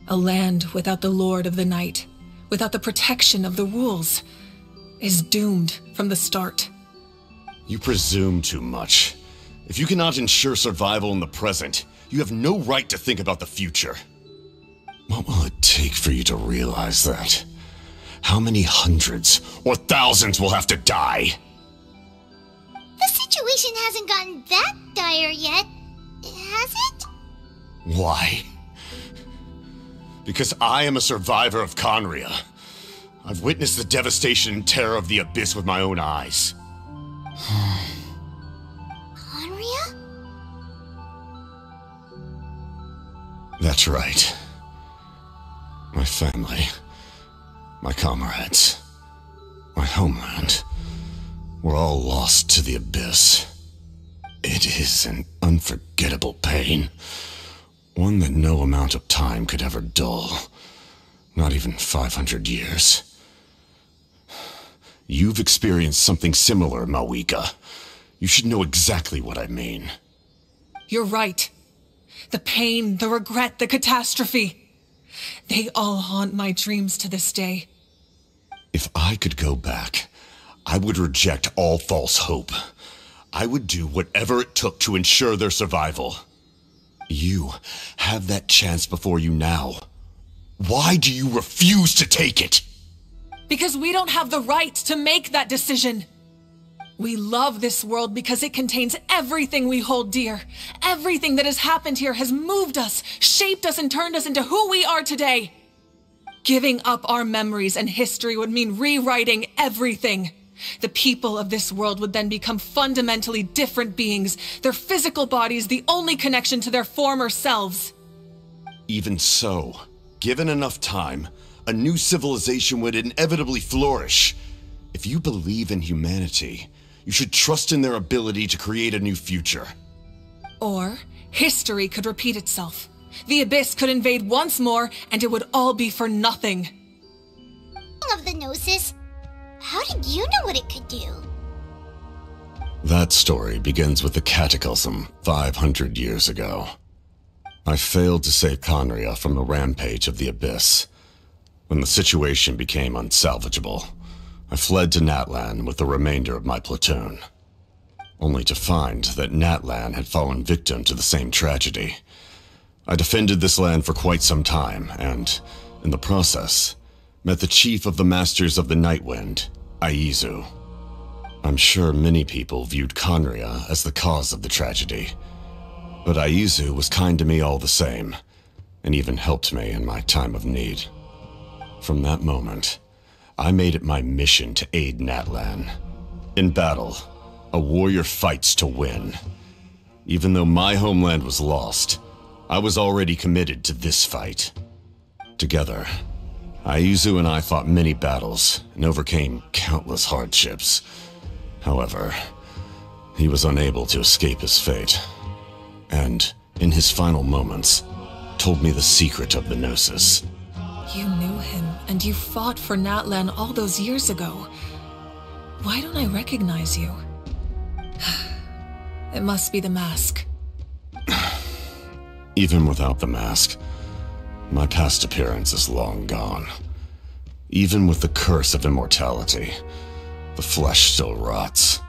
A land without the Lord of the Night, without the protection of the rules, is doomed from the start. You presume too much. If you cannot ensure survival in the present, you have no right to think about the future. What will it take for you to realize that? How many hundreds or thousands will have to die? The situation hasn't gotten that dire yet, has it? Why? Because I am a survivor of Khaenri'ah. I've witnessed the devastation and terror of the Abyss with my own eyes. Khaenri'ah? That's right. My family, my comrades, my homeland, were all lost to the Abyss. It is an unforgettable pain. One that no amount of time could ever dull. Not even 500 years. You've experienced something similar, Mawika. You should know exactly what I mean. You're right. The pain, the regret, the catastrophe. They all haunt my dreams to this day. If I could go back, I would reject all false hope. I would do whatever it took to ensure their survival. You have that chance before you now. Why do you refuse to take it? Because we don't have the right to make that decision. We love this world because it contains everything we hold dear. Everything that has happened here has moved us, shaped us, and turned us into who we are today. Giving up our memories and history would mean rewriting everything. The people of this world would then become fundamentally different beings, their physical bodies the only connection to their former selves. Even so, given enough time, a new civilization would inevitably flourish. If you believe in humanity, you should trust in their ability to create a new future. Or, history could repeat itself. The Abyss could invade once more, and it would all be for nothing. Of the Gnosis, how did you know what it could do? That story begins with the Cataclysm 500 years ago. I failed to save Khaenri'ah from the rampage of the Abyss. When the situation became unsalvageable, I fled to Natlan with the remainder of my platoon, only to find that Natlan had fallen victim to the same tragedy. I defended this land for quite some time, and, in the process, met the chief of the Masters of the Nightwind, Aizu. I'm sure many people viewed Khaenri'ah as the cause of the tragedy, but Aizu was kind to me all the same, and even helped me in my time of need. From that moment, I made it my mission to aid Natlan. In battle, a warrior fights to win. Even though my homeland was lost, I was already committed to this fight. Together, Aizu and I fought many battles and overcame countless hardships. However, he was unable to escape his fate, and, in his final moments, told me the secret of the Gnosis. You knew him, and you fought for Natlan all those years ago. Why don't I recognize you? It must be the mask. Even without the mask, my past appearance is long gone. Even with the curse of immortality, the flesh still rots.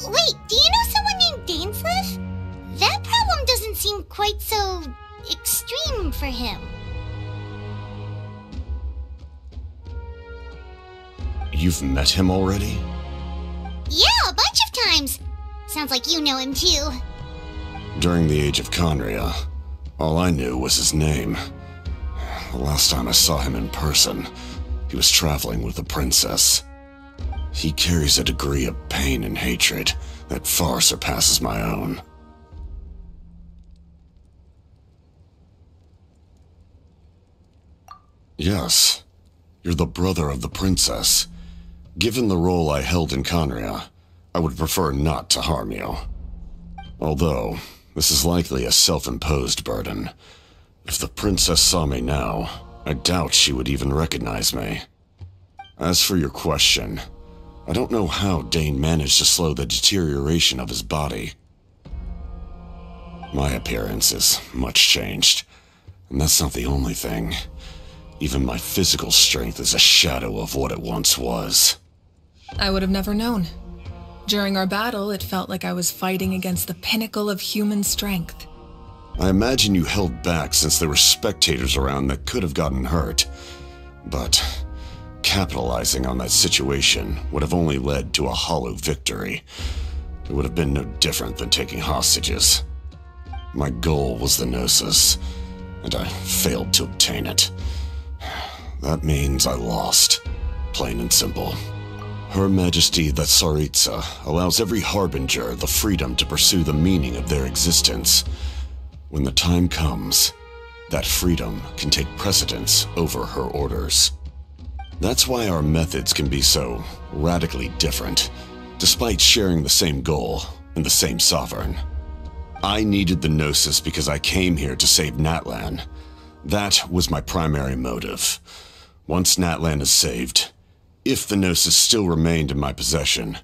Wait, do you know someone named Dainsleif? That problem doesn't seem quite so extreme for him. You've met him already? Yeah, a bunch of times. Sounds like you know him too. During the age of Khaenri'ah, all I knew was his name. The last time I saw him in person, he was traveling with the princess. He carries a degree of pain and hatred that far surpasses my own. Yes, you're the brother of the princess. Given the role I held in Khaenri'ah, I would prefer not to harm you. Although, this is likely a self-imposed burden. If the princess saw me now, I doubt she would even recognize me. As for your question, I don't know how Dane managed to slow the deterioration of his body. My appearance is much changed, And that's not the only thing. Even my physical strength is a shadow of what it once was. I would have never known. During our battle, it felt like I was fighting against the pinnacle of human strength. I imagine you held back since there were spectators around that could have gotten hurt. But capitalizing on that situation would have only led to a hollow victory. It would have been no different than taking hostages. My goal was the Gnosis, and I failed to obtain it. That means I lost, plain and simple. Her Majesty the Tsaritsa allows every Harbinger the freedom to pursue the meaning of their existence. When the time comes, that freedom can take precedence over her orders. That's why our methods can be so radically different, despite sharing the same goal and the same sovereign. I needed the Gnosis because I came here to save Natlan. That was my primary motive. Once Natlan is saved, if the Gnosis still remained in my possession,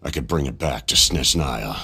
I could bring it back to Snezhnaya.